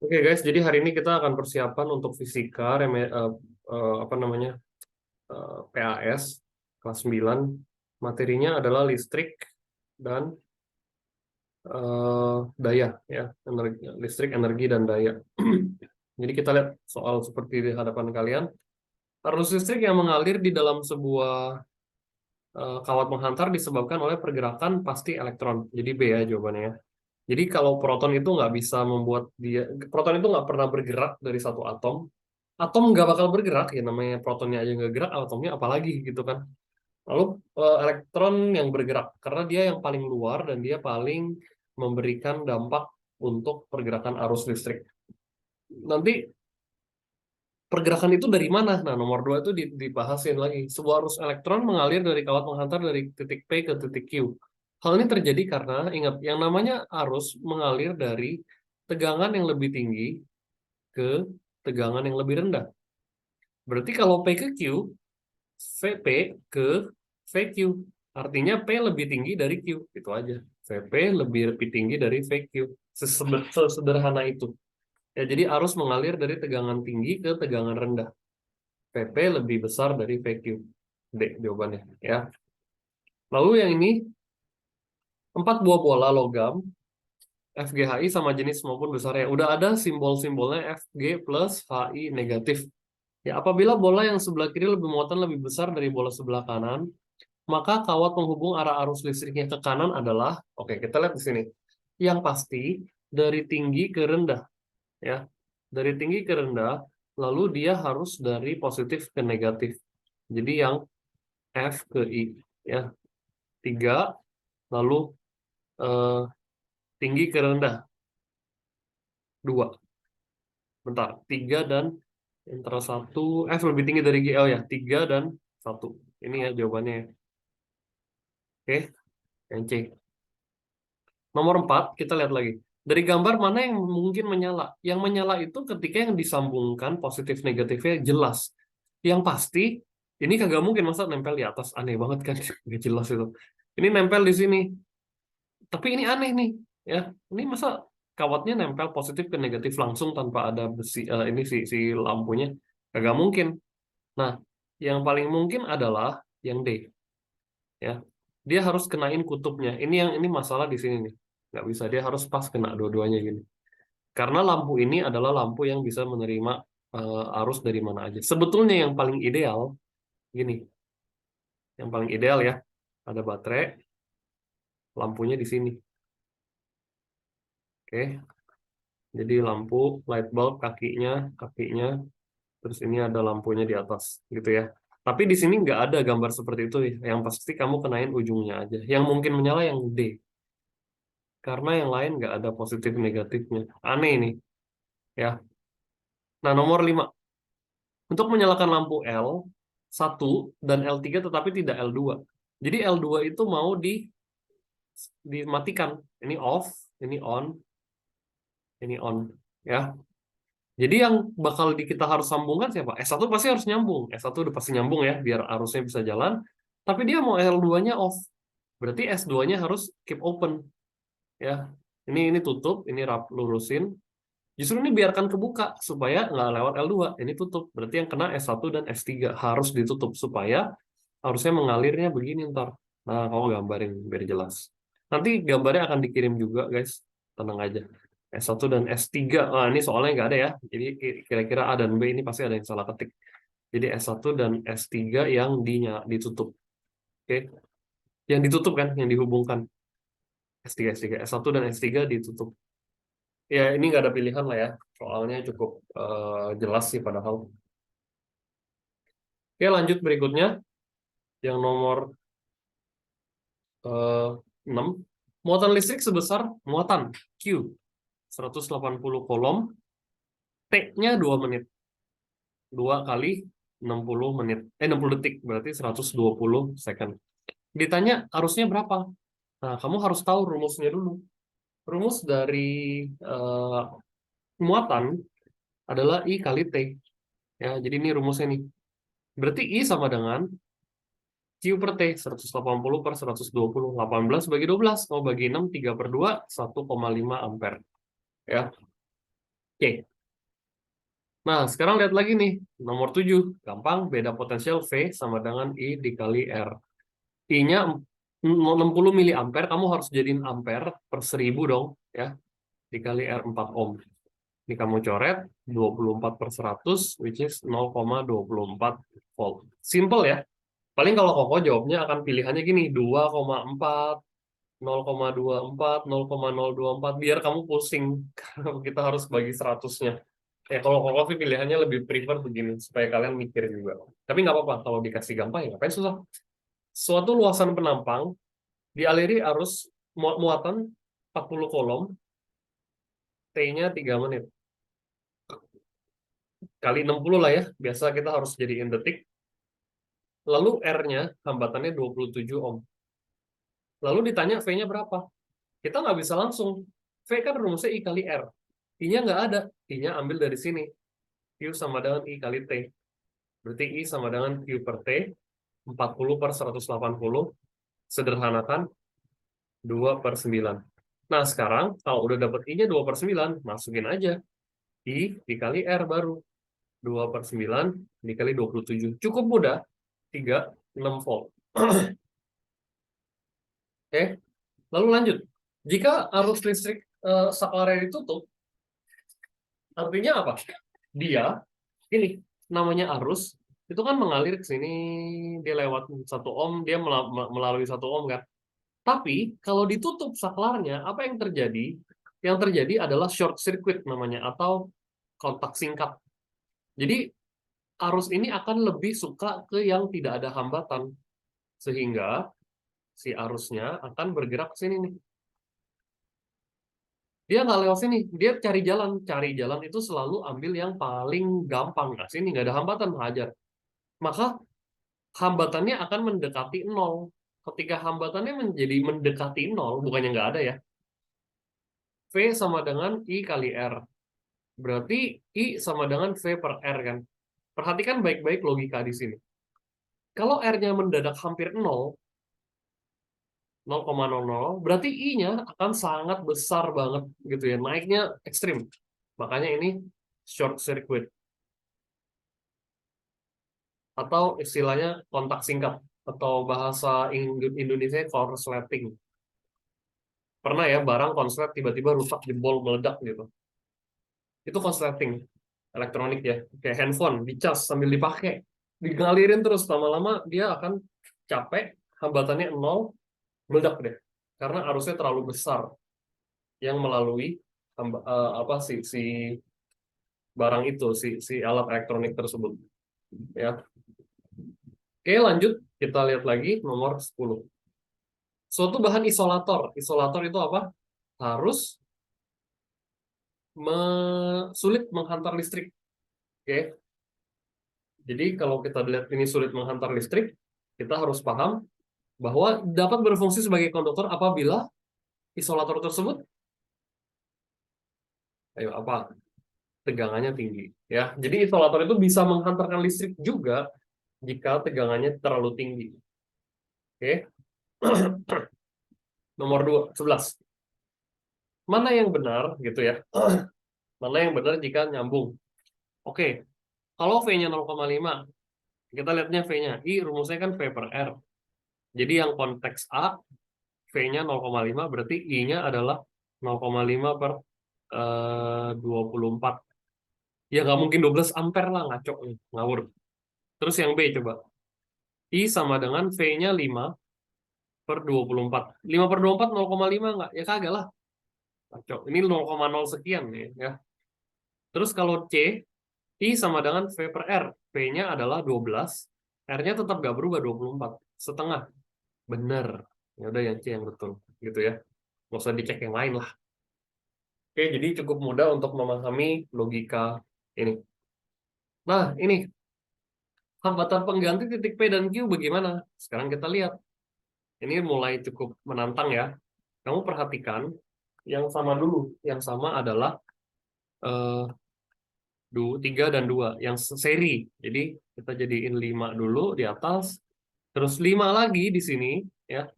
Oke guys, jadi hari ini kita akan persiapan untuk fisika, apa namanya, PAS, kelas 9. Materinya adalah listrik dan daya, ya, listrik, energi, dan daya. Jadi kita lihat soal seperti di hadapan kalian. Arus listrik yang mengalir di dalam sebuah kawat menghantar disebabkan oleh pergerakan pasti elektron. Jadi B ya jawabannya, ya. Jadi kalau proton itu nggak bisa membuat proton itu nggak pernah bergerak dari satu atom. Atom nggak bakal bergerak, ya namanya protonnya aja nggak gerak, atomnya apalagi gitu kan. Lalu elektron yang bergerak, karena dia yang paling luar dan dia paling memberikan dampak untuk pergerakan arus listrik. Nanti pergerakan itu dari mana? Nah, nomor 2 itu dibahasin lagi. Sebuah arus elektron mengalir dari kawat menghantar dari titik P ke titik Q. Hal ini terjadi karena, ingat, yang namanya arus mengalir dari tegangan yang lebih tinggi ke tegangan yang lebih rendah. Berarti kalau P ke Q, VP ke VQ. Artinya P lebih tinggi dari Q. Itu aja. VP lebih tinggi dari VQ. Sesederhana itu. Ya, jadi arus mengalir dari tegangan tinggi ke tegangan rendah. VP lebih besar dari VQ. D jawabannya. Ya. Lalu yang ini, 4 buah bola logam FGHI sama jenis maupun besarnya. Udah ada simbol-simbolnya Fg plus Hi negatif. Ya, apabila bola yang sebelah kiri lebih muatan lebih besar dari bola sebelah kanan, maka kawat penghubung arah arus listriknya ke kanan adalah, oke, kita lihat di sini. Yang pasti dari tinggi ke rendah, ya. Dari tinggi ke rendah, lalu dia harus dari positif ke negatif. Jadi yang F ke I, ya. 3, lalu eh, tinggi ke rendah 2. Bentar, 3 dan antara 1, F lebih tinggi dari G, oh ya, 3 dan 1. Ini ya jawabannya, ya. Oke, yang C. Nomor 4, kita lihat lagi. Dari gambar mana yang mungkin menyala? Yang menyala itu ketika yang disambungkan positif negatifnya jelas. Yang pasti, ini kagak mungkin masa nempel di atas. Aneh banget kan? Nggak jelas itu. Ini nempel di sini. Tapi ini aneh nih. Ya, ini masa kawatnya nempel positif ke negatif langsung tanpa ada besi, ini si lampunya. Kagak mungkin. Nah, yang paling mungkin adalah yang D. Ya, dia harus kenain kutubnya. Ini masalah di sini nih. Nggak bisa, dia harus pas kena dua-duanya gini. Karena lampu ini adalah lampu yang bisa menerima arus dari mana aja. Sebetulnya yang paling ideal gini, yang paling ideal ya, ada baterai, lampunya di sini. Oke, jadi lampu light bulb kakinya, terus ini ada lampunya di atas, gitu ya. Tapi di sini nggak ada gambar seperti itu ya. Yang pasti kamu kenain ujungnya aja. Yang mungkin menyala yang D. Karena yang lain nggak ada positif negatifnya. Aneh ini, ya. Nah, nomor 5. Untuk menyalakan lampu L1 dan L3 tetapi tidak L2. Jadi L2 itu mau dimatikan. Ini off, ini on, ini on. Ya. Jadi yang bakal kita harus sambungkan siapa? S1 pasti harus nyambung. S1 udah pasti nyambung ya, biar arusnya bisa jalan. Tapi dia mau L2-nya off. Berarti S2-nya harus keep open. Ya. Ini tutup, ini lurusin. Justru ini biarkan kebuka supaya nggak lewat L2. Ini tutup. Berarti yang kena S1 dan S3 harus ditutup supaya harusnya mengalirnya begini ntar. Nah, kamu gambarin biar jelas. Nanti gambarnya akan dikirim juga, guys. Tenang aja. S1 dan S3. Nah, ini soalnya nggak ada ya. Jadi kira-kira A dan B ini pasti ada yang salah ketik. Jadi S1 dan S3 yang ditutup. Oke. Yang ditutup kan, yang dihubungkan. S3, S3. S1 dan S3 ditutup. Ya, ini nggak ada pilihan lah ya. Soalnya cukup jelas sih padahal. Oke, lanjut berikutnya. Yang nomor 6. Muatan listrik sebesar muatan Q 180 kolom, T-nya 2 menit. 2 kali 60 menit. 60 detik, berarti 120 second. Ditanya arusnya berapa? Nah, kamu harus tahu rumusnya dulu. Rumus dari eh, muatan adalah I kali T. Ya, jadi ini rumusnya nih. Berarti I sama dengan Q per T, 180 per 120. 18 bagi 12, mau bagi 6, 3 per 2, 1,5 ampere. Ya. Oke. Nah, sekarang lihat lagi nih. Nomor 7. Gampang, beda potensial V sama dengan I dikali R. I-nya 60 miliampere, kamu harus jadiin ampere per 1000 dong. Ya, dikali R 4 ohm. Ini kamu coret 24 per 100, which is 0,24 volt. Simple ya. Paling kalau Koko jawabnya akan pilihannya gini, 2,4, 0,24, 0,024, biar kamu pusing. Kita harus bagi 100-nya. Ya kalau Koko sih pilihannya lebih prefer begini, supaya kalian mikir juga. Tapi nggak apa-apa, kalau dikasih gampang ya ngapain susah. Suatu luasan penampang dialiri arus muatan 40 kolom, T-nya 3 menit. Kali 60 lah ya, biasa kita harus jadiin detik. Lalu R-nya, hambatannya 27 ohm. Lalu ditanya V-nya berapa? Kita nggak bisa langsung. V kan rumusnya I kali R. I-nya nggak ada. I-nya ambil dari sini. Q sama dengan I kali T. Berarti I sama dengan Q per T. 40 per 180. Sederhanakan 2 per 9. Nah, sekarang kalau udah dapat I-nya 2 per 9, masukin aja. I dikali R baru. 2 per 9 dikali 27. Cukup mudah. 6 volt. Oke, lalu lanjut. Jika arus listrik saklarnya ditutup, artinya apa? Dia, ini namanya arus, itu kan mengalir ke sini, dia lewat 1 ohm, dia melalui 1 ohm kan. Tapi kalau ditutup saklarnya, apa yang terjadi? Yang terjadi adalah short circuit namanya, atau kontak singkat. Jadi arus ini akan lebih suka ke yang tidak ada hambatan, sehingga si arusnya akan bergerak ke sini nih. Dia nggak lewat sini, dia cari jalan. Cari jalan itu selalu ambil yang paling gampang. Nah, sini nggak ada hambatan, hajar. Maka hambatannya akan mendekati nol. Ketika hambatannya menjadi mendekati nol, bukannya nggak ada ya. V sama dengan I kali R. Berarti I sama dengan V per R kan. Perhatikan baik-baik logika di sini. Kalau R-nya mendadak hampir nol, 0,00, berarti I-nya akan sangat besar banget gitu ya. Naiknya ekstrim. Makanya ini short circuit. Atau istilahnya kontak singkat, atau bahasa Indonesia korsleting. Pernah ya barang konslet tiba-tiba rusak, jebol, meledak gitu. Itu korsleting elektronik ya, kayak handphone dicas sambil dipakai, digalirin terus, lama-lama dia akan capek, hambatannya nol, meledak deh, karena arusnya terlalu besar yang melalui apa si barang itu, si alat elektronik tersebut ya. Oke, lanjut kita lihat lagi nomor 10. Suatu bahan isolator. Isolator itu apa? Harus sulit menghantar listrik. Oke. Jadi kalau kita lihat ini sulit menghantar listrik, kita harus paham bahwa dapat berfungsi sebagai konduktor apabila isolator tersebut, ayo apa? Tegangannya tinggi. Ya, jadi isolator itu bisa menghantarkan listrik juga jika tegangannya terlalu tinggi. Oke. Nomor 11. Mana yang benar gitu ya? Mana yang benar jika nyambung? Oke, kalau V-nya 0,5, kita lihatnya V-nya. I rumusnya kan V per R. Jadi yang konteks A, V-nya 0,5, berarti I-nya adalah 0,5 per 24. Ya nggak mungkin 12 ampere lah, ngaco nih, ngawur. Terus yang B coba. I sama dengan V-nya 5 per 24. 5 per 24, 0,5 nggak? Ya kagak lah. Ngaco. Ini 0,0 sekian nih ya. Terus kalau C, I sama dengan V per R. V-nya adalah 12. R-nya tetap nggak berubah, 24. Setengah. Bener. Ya udah yang C yang betul. Gitu ya. Nggak usah dicek yang lain lah. Oke, jadi cukup mudah untuk memahami logika ini. Nah, ini hambatan pengganti titik P dan Q bagaimana? Sekarang kita lihat. Ini mulai cukup menantang ya. Kamu perhatikan yang sama dulu. Yang sama adalah 3 dan 2. Yang seri. Jadi kita jadiin 5 dulu di atas. Terus 5 lagi di sini. Ya.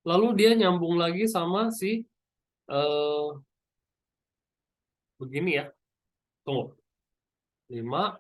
Lalu dia nyambung lagi sama si begini ya. Tunggu. 5,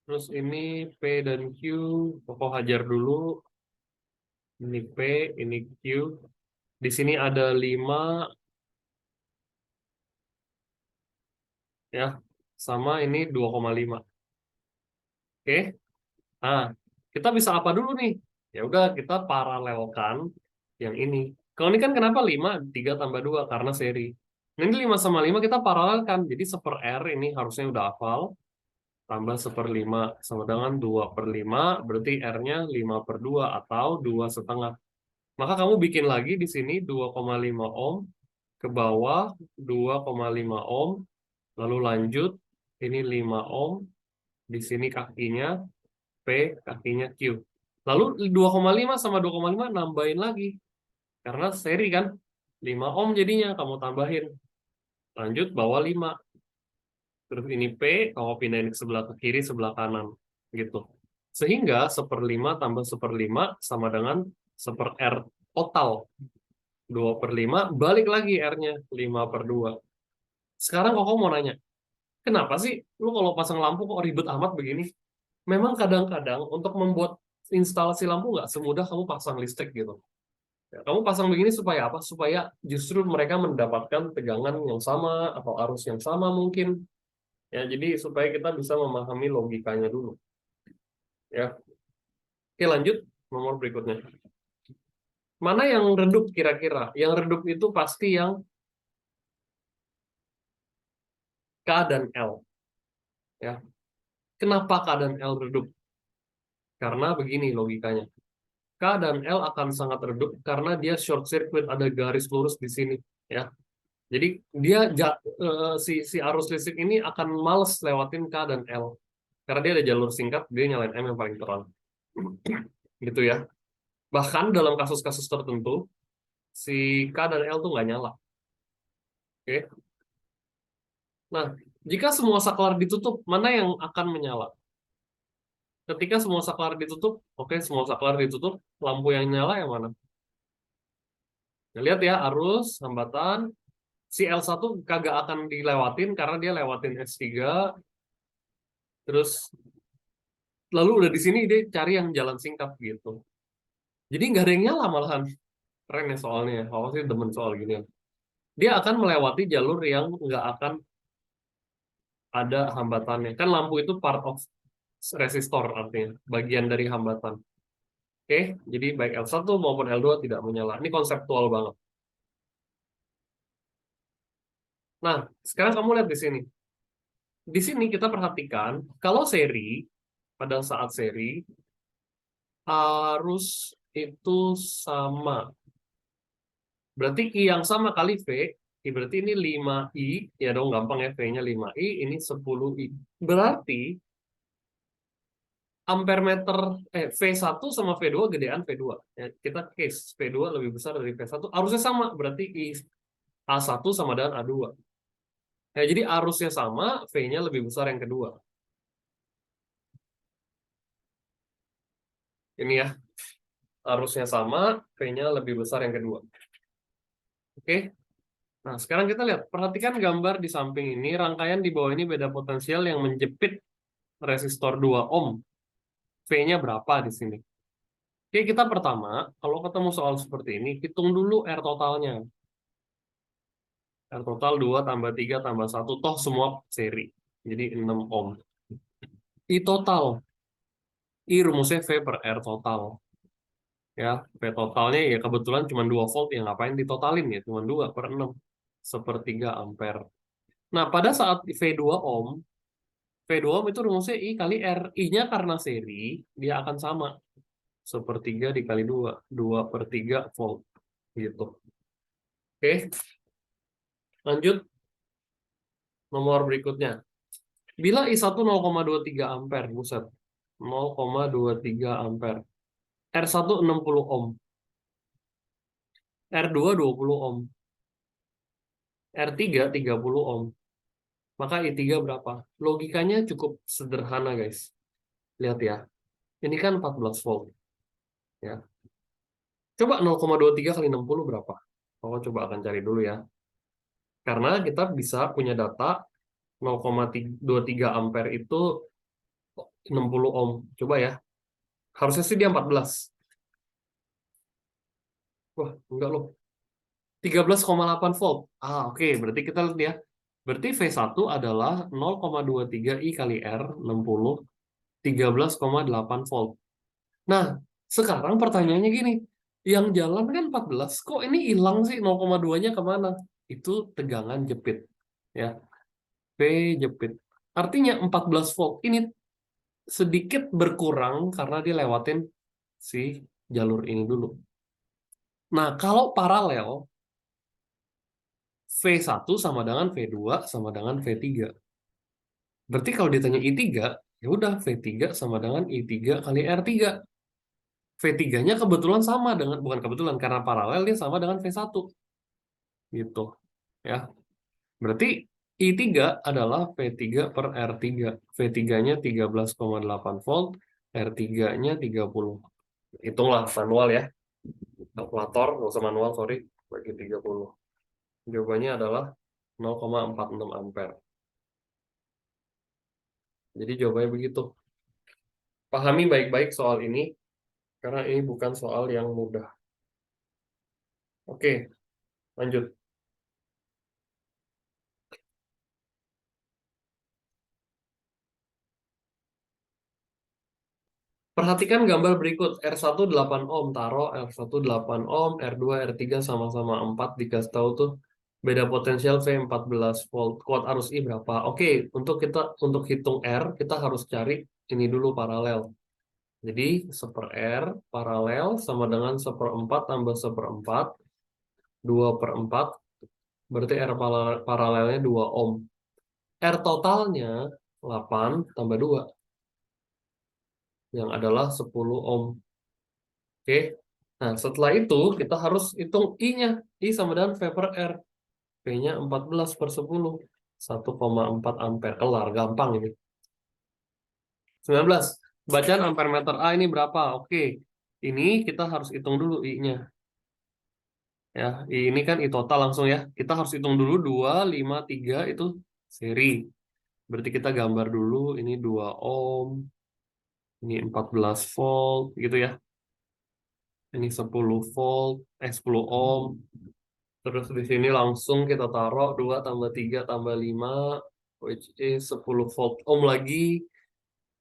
terus ini P dan Q, pokok hajar dulu. Ini P, ini Q. Di sini ada 5, ya, sama ini 2,5. Oke. Nah, kita bisa apa dulu nih? Ya udah, kita paralelkan yang ini. Kalau ini kan kenapa 5 3 tambah 2 karena seri. Nah, ini 5 sama 5 kita paralelkan. Jadi 1/R ini harusnya udah hafal. Tambah 1/5 sama dengan 2/5, berarti R-nya 5/2 atau 2,5. Maka kamu bikin lagi di sini 2,5 ohm, ke bawah 2,5 ohm, lalu lanjut, ini 5 ohm, di sini kakinya P, kakinya Q. Lalu 2,5 sama 2,5 nambahin lagi. Karena seri kan, 5 ohm jadinya kamu tambahin. Lanjut, bawah 5. Terus ini P, kamu pindahin ke sebelah ke kiri, sebelah kanan. Gitu. Sehingga 1/5 tambah 1/5 sama dengan 1/R total. 2/5, balik lagi R-nya, 5/2. Sekarang kok mau nanya, kenapa sih lu kalau pasang lampu kok ribet amat begini? Memang kadang-kadang untuk membuat instalasi lampu nggak semudah kamu pasang listrik gitu. Ya, kamu pasang begini supaya apa? Supaya justru mereka mendapatkan tegangan yang sama atau arus yang sama mungkin. Ya, jadi supaya kita bisa memahami logikanya dulu. Ya, oke lanjut nomor berikutnya. Mana yang redup kira-kira? Yang redup itu pasti yang K dan L. Ya, kenapa K dan L redup? Karena begini logikanya. K dan L akan sangat redup karena dia short circuit, ada garis lurus di sini. Ya, jadi dia si arus listrik ini akan males lewatin K dan L. Karena dia ada jalur singkat, dia nyalain M yang paling terang. Gitu ya. Bahkan dalam kasus-kasus tertentu, si K dan L tuh nggak nyala. Oke. Nah, jika semua saklar ditutup, mana yang akan menyala? Ketika semua saklar ditutup, oke, semua saklar ditutup, lampu yang nyala yang mana? Nah, lihat ya, arus, hambatan, si L1 kagak akan dilewatin karena dia lewatin S3, terus lalu udah di sini dia cari yang jalan singkat gitu. Jadi nggak ada yang nyala malahan. Keren ya soalnya. Aku sih demen soal gini. Dia akan melewati jalur yang nggak akan ada hambatannya. Kan lampu itu part of resistor artinya, bagian dari hambatan. Oke, jadi baik L1 maupun L2 tidak menyala. Ini konseptual banget. Nah, sekarang kamu lihat di sini. Di sini kita perhatikan, kalau seri, pada saat seri, arus itu sama. Berarti I yang sama kali V, berarti ini 5I, ya dong gampang ya, V-nya 5I, ini 10I. Berarti ampere meter, V1 sama V2 gedean V2. Ya, kita case V2 lebih besar dari V1, arusnya sama, berarti I A1 sama dengan A2. Ya, jadi arusnya sama, V-nya lebih besar yang kedua. Ini ya, arusnya sama, V-nya lebih besar yang kedua. Oke, nah sekarang kita lihat, perhatikan gambar di samping ini, rangkaian di bawah ini beda potensial yang menjepit resistor 2 ohm. V-nya berapa di sini? Oke, kita pertama, kalau ketemu soal seperti ini, hitung dulu R totalnya. R total 2 tambah 3 tambah 1, toh semua seri. Jadi 6 ohm. I total. I rumusnya V per R total. Ya, V totalnya ya kebetulan cuma 2 volt, ya ngapain ditotalin ya, cuma 2 per 6. 1/3 ampere. Nah, pada saat V2 ohm, V2 ohm itu rumusnya I kali R. I-nya karena seri, dia akan sama. 1/3 dikali 2. 2/3 volt. Gitu. Oke, lanjut nomor berikutnya. Bila I1 0,23 ampere, buset. 0,23 ampere. R1 60 ohm. R2 20 ohm. R3 30 ohm. Maka I3 berapa? Logikanya cukup sederhana, guys. Lihat ya. Ini kan 14 volt. Ya. Coba 0,23 kali 60 berapa? Coba akan cari dulu ya. Karena kita bisa punya data 0,23 ampere itu 60 ohm. Coba ya. Harusnya sih dia 14. Wah, enggak loh. 13,8 volt. Oke. Berarti kita lihat ya. Berarti V1 adalah 0,23 I kali R 60 13,8 volt. Nah, sekarang pertanyaannya gini. Yang jalan kan 14. Kok ini hilang sih 0,2-nya kemana? Itu tegangan jepit. Ya, V jepit. Artinya 14 volt ini sedikit berkurang karena dilewatin si jalur ini dulu. Nah, kalau paralel, V1 sama dengan V2 sama dengan V3. Berarti kalau ditanya I3, ya udah V3 sama dengan I3 kali R3. V3-nya kebetulan sama dengan, bukan kebetulan, karena paralel dia sama dengan V1. Gitu. Ya. Berarti I3 adalah V3 per R3. V3-nya 13,8 volt, R3-nya 30. Hitunglah manual ya. Kalkulator, nggak usah manual, sorry. Bagi 30. Jawabannya adalah 0,46 ampere. Jadi jawabannya begitu. Pahami baik-baik soal ini, karena ini bukan soal yang mudah. Oke, lanjut. Perhatikan gambar berikut. R1 8 ohm, taruh R1 8 ohm, R2, R3 sama-sama 4, dikasih tahu tuh beda potensial V 14 volt. Kuat arus I berapa? Oke, untuk hitung R, kita harus cari ini dulu paralel. Jadi 1/R paralel sama dengan 1/4 tambah 1/4, 2/4, berarti R paralelnya 2 ohm. R totalnya 8 tambah 2, yang adalah 10 ohm. Oke. Nah, setelah itu kita harus hitung I-nya. I sama dengan V per R. V-nya 14 per 10. 1,4 ampere. Kelar, gampang ini. 19. Bacaan ampere meter A ini berapa? Oke. Ini kita harus hitung dulu I-nya. Ya, ini kan I total langsung ya. Kita harus hitung dulu 2, 5, 3 itu seri. Berarti kita gambar dulu ini 2 ohm, ini 14 volt gitu ya. Ini 10 volt, 10 ohm. Terus di sini langsung kita taruh 2 tambah 3 tambah 5, which is 10 volt ohm lagi.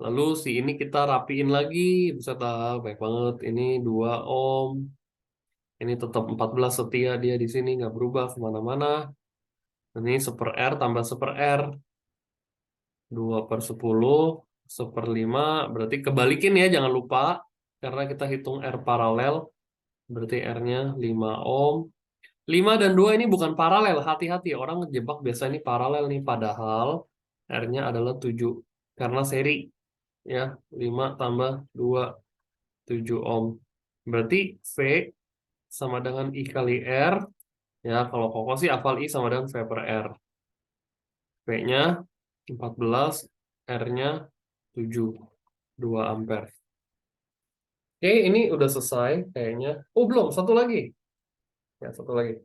Lalu si ini kita rapiin lagi. Bisa tahu, baik banget. Ini 2 ohm. Ini tetap 14 setia dia di sini, nggak berubah kemana-mana. Ini 1/R tambah 1/R. 2 per 10, 1/5. Berarti kebalikin ya, jangan lupa. Karena kita hitung R paralel. Berarti R-nya 5 ohm. 5 dan 2 ini bukan paralel, hati-hati. Orang ngejebak biasa ini paralel nih, padahal R-nya adalah 7. Karena seri, ya. 5 tambah 2, 7 ohm. Berarti V sama dengan I kali R. Ya, kalau kokoh sih hafal I sama dengan V per R. V-nya 14, R-nya 7, 2 ampere. Oke, ini udah selesai kayaknya. Oh, belum, satu lagi. Ya, satu lagi.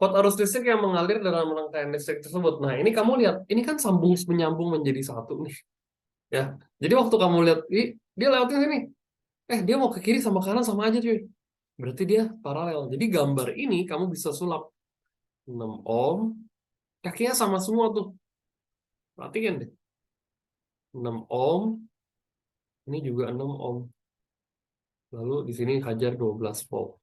Kuat arus listrik yang mengalir dalam rangkaian listrik tersebut. Nah, ini kamu lihat, ini kan sambung menyambung menjadi satu nih. Ya. Jadi waktu kamu lihat, dia lewatin sini. Dia mau ke kiri sama kanan sama aja, cuy. Berarti dia paralel. Jadi gambar ini kamu bisa sulap 6 ohm, kakinya sama semua tuh. Perhatikan deh. 6 ohm, ini juga 6 ohm. Lalu di sini hajar 12 volt.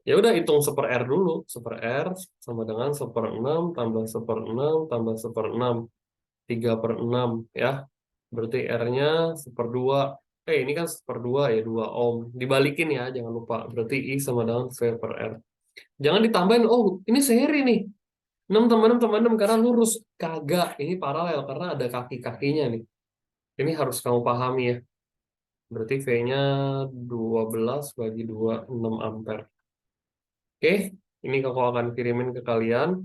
Ya udah hitung 1/R dulu. 1/R sama dengan 1/6 tambah 1/6 tambah 1/6. 3/6 ya. Berarti R-nya 1/2. Ini kan 1/2 ya, 2 ohm. Dibalikin ya, jangan lupa. Berarti I sama dengan V per R. Jangan ditambahin, oh ini seri nih. 6 tambah 6 tambah 6 karena lurus. Kagak, ini paralel karena ada kaki-kakinya nih. Ini harus kamu pahami ya. Berarti V-nya 12 bagi 2, 6 ampere. Oke, ini aku akan kirimin ke kalian.